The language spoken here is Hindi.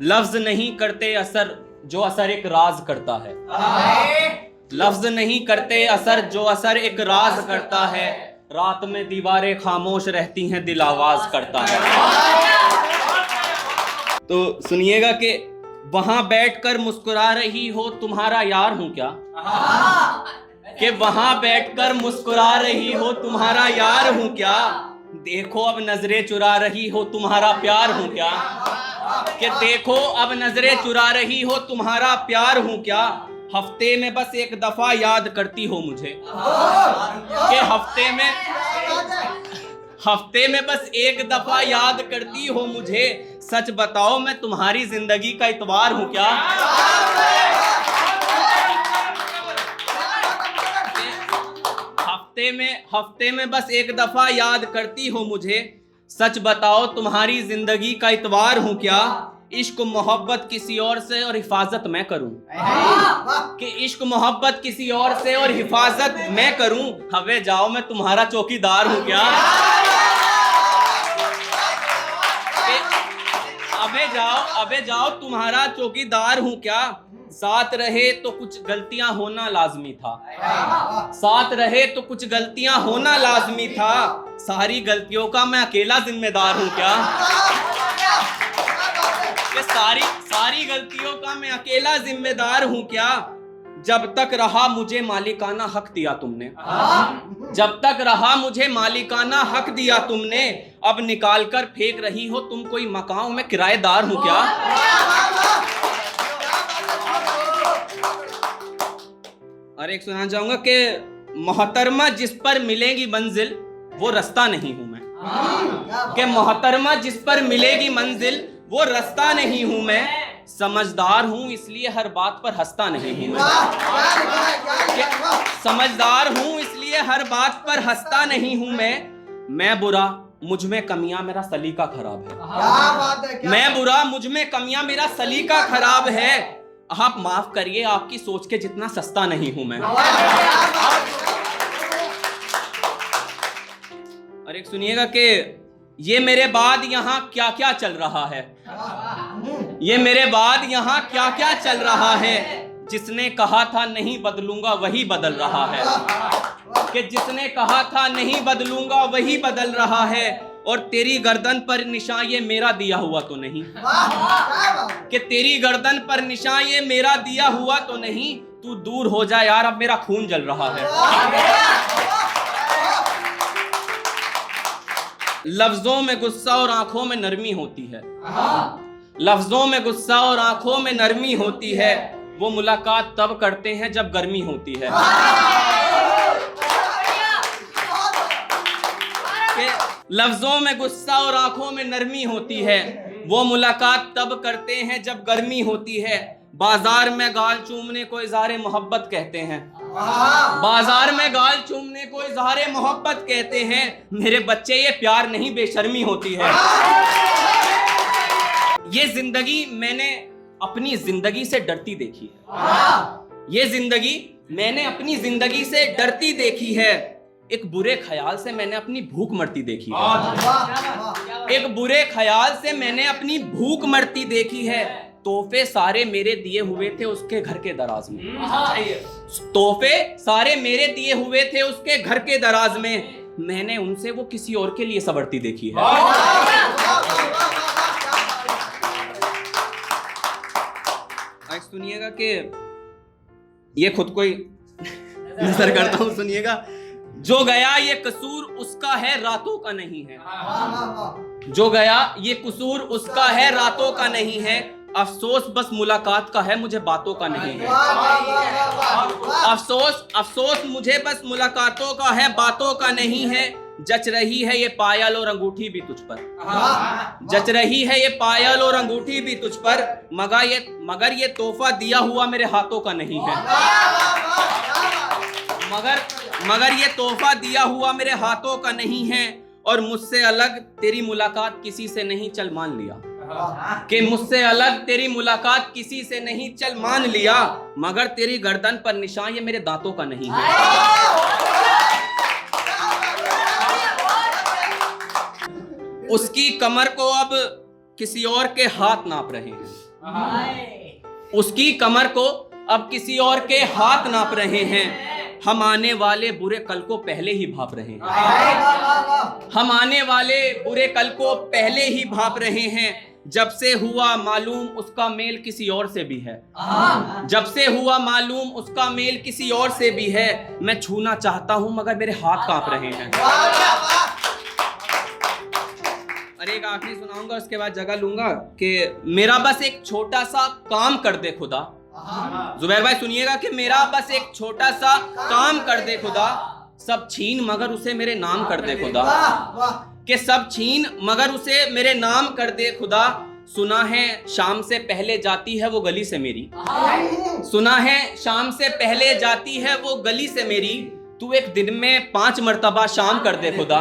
लफ्ज नहीं करते असर जो असर एक राज करता है। लफ्ज नहीं करते असर जो असर एक राज करता है। रात में दीवारें खामोश रहती हैं, दिल आवाज करता है। तो सुनिएगा कि वहां बैठकर मुस्कुरा रही हो तुम्हारा यार हूं क्या, कि वहां बैठकर मुस्कुरा रही हो तुम्हारा यार हूं क्या। देखो अब नजरें चुरा रही हो तुम्हारा प्यार हूं क्या, कि देखो अब नजरें चुरा रही हो तुम्हारा प्यार हूं क्या। हफ्ते में बस एक दफा याद करती हो मुझे, कि हफ्ते में बस एक दफा याद करती हो मुझे। सच बताओ मैं तुम्हारी जिंदगी का इतवार हूं क्या। हफ्ते में बस एक दफा याद करती हो मुझे। सच बताओ तुम्हारी जिंदगी का इतवार हूं क्या। इश्क मोहब्बत किसी और से और हिफाजत मैं करूं, कि इश्क मोहब्बत किसी और से और हिफाजत मैं करूं। हवे जाओ मैं तुम्हारा चौकीदार हूं क्या। अबे जाओ तुम्हारा चौकीदार हूं क्या। साथ रहे तो कुछ गलतियां होना लाजमी था, साथ रहे तो कुछ गलतियां होना लाजमी था। सारी गलतियों का मैं अकेला जिम्मेदार हूं क्या, कि सारी गलतियों का मैं अकेला जिम्मेदार हूं क्या। जब तक रहा मुझे मालिकाना हक दिया तुमने, जब तक रहा मुझे मालिकाना हक दिया तुमने। अब निकाल कर फेंक रही हो तुम कोई मकान, में किराएदार हूं क्या। और एक सुनाना चाहूंगा कि मोहतरमा जिस पर मिलेगी मंजिल वो रास्ता नहीं हूं मैं, कि मोहतरमा जिस पर मिलेगी मंजिल वो रास्ता नहीं हूं मैं। समझदार हूं इसलिए हर बात पर हंसता नहीं हूं मैं, समझदार हूं इसलिए हर बात पर हंसता नहीं हूं मैं बुरा मुझ में कमियां मेरा सलीका खराब है, मैं बुरा मुझ में कमियां मेरा सलीका खराब है। आप माफ करिए आपकी सोच के जितना सस्ता नहीं हूं मैं। और एक सुनिएगा कि ये मेरे बाद यहाँ क्या क्या चल रहा है, ये मेरे बाद यहाँ क्या क्या चल रहा है। जिसने कहा था नहीं बदलूंगा वही बदल रहा है, कि जिसने कहा था नहीं बदलूंगा वही बदल रहा है। और तेरी गर्दन पर निशान ये मेरा दिया हुआ तो नहीं, कि तेरी गर्दन पर निशान ये मेरा दिया हुआ तो नहीं। तू दूर हो जा यार अब मेरा खून जल रहा है। लफ्जों में गुस्सा और आंखों में नरमी होती है, लफ्जों में गुस्सा और आंखों में नरमी होती है। वो मुलाकात तब करते हैं जब गर्मी होती है, लफ्जों में गुस्सा और आंखों में नरमी होती है। वो मुलाकात तब करते हैं जब गर्मी होती है। बाजार में गाल चूमने को इज़हारे मोहब्बत कहते हैं, बाजार में गाल चूमने को इज़हारे मोहब्बत कहते हैं। मेरे बच्चे ये प्यार नहीं बेशर्मी होती है। ये जिंदगी मैंने अपनी जिंदगी से डरती देखी है, ये जिंदगी मैंने अपनी जिंदगी से डरती देखी है। एक बुरे ख्याल से मैंने अपनी भूख मरती देखी है, एक बुरे ख्याल से मैंने अपनी भूख मरती देखी है। तोहफे सारे मेरे दिए हुए थे उसके घर के दराज में, तोहफे सारे मेरे दिए हुए थे उसके घर के दराज में। मैंने उनसे वो किसी और के लिए सवरती देखी है। आज सुनिएगा कि ये खुद को ही नजर करता हूं, सुनिएगा। जो गया ये कसूर उसका है रातों का नहीं है, जो गया ये कसूर उसका है रातों का नहीं है। अफसोस बस मुलाकात का है मुझे बातों का नहीं है, अफसोस मुझे बस मुलाकातों का है बातों का नहीं है। जच रही है ये पायल और अंगूठी भी तुझ पर, जच रही है ये पायल और अंगूठी भी तुझ पर। मगर ये तोहफा दिया हुआ मेरे हाथों का नहीं है, मगर ये तोहफा दिया हुआ मेरे हाथों का नहीं है। और मुझसे अलग तेरी मुलाकात किसी से नहीं चल मान लिया, कि मुझसे अलग तेरी मुलाकात किसी से नहीं चल मान लिया। मगर तेरी गर्दन पर निशान ये मेरे दांतों का नहीं है। उसकी कमर को अब किसी और के हाथ नाप रहे हैं, उसकी कमर को अब किसी और के हाथ नाप रहे हैं। हम आने वाले बुरे कल को पहले ही भाप रहे हैं। हम आने वाले बुरे कल को पहले ही भाप रहे हैं। जब से हुआ मालूम उसका मेल किसी और से भी है। जब से हुआ मालूम उसका मेल किसी और से भी है। मैं छूना चाहता हूं मगर मेरे हाथ कांप रहे हैं। अरे एक आखिरी सुनाऊंगा, उसके बाद जगह लूंगा कि मेरा बस एक छोटा सा काम कर दे खुदा। जुबैर भाई सुनिएगा कि मेरा बस एक छोटा सा काम कर दे खुदा। सब छीन मगर उसे मेरे नाम कर दे खुदा। कि सब छीन मगर उसे मेरे नाम कर दे खुदा। सुना है शाम से पहले जाती है वो गली से मेरी। सुना है शाम से पहले जाती है वो गली से मेरी। तू एक दिन में 5 मर्तबा शाम कर दे खुदा।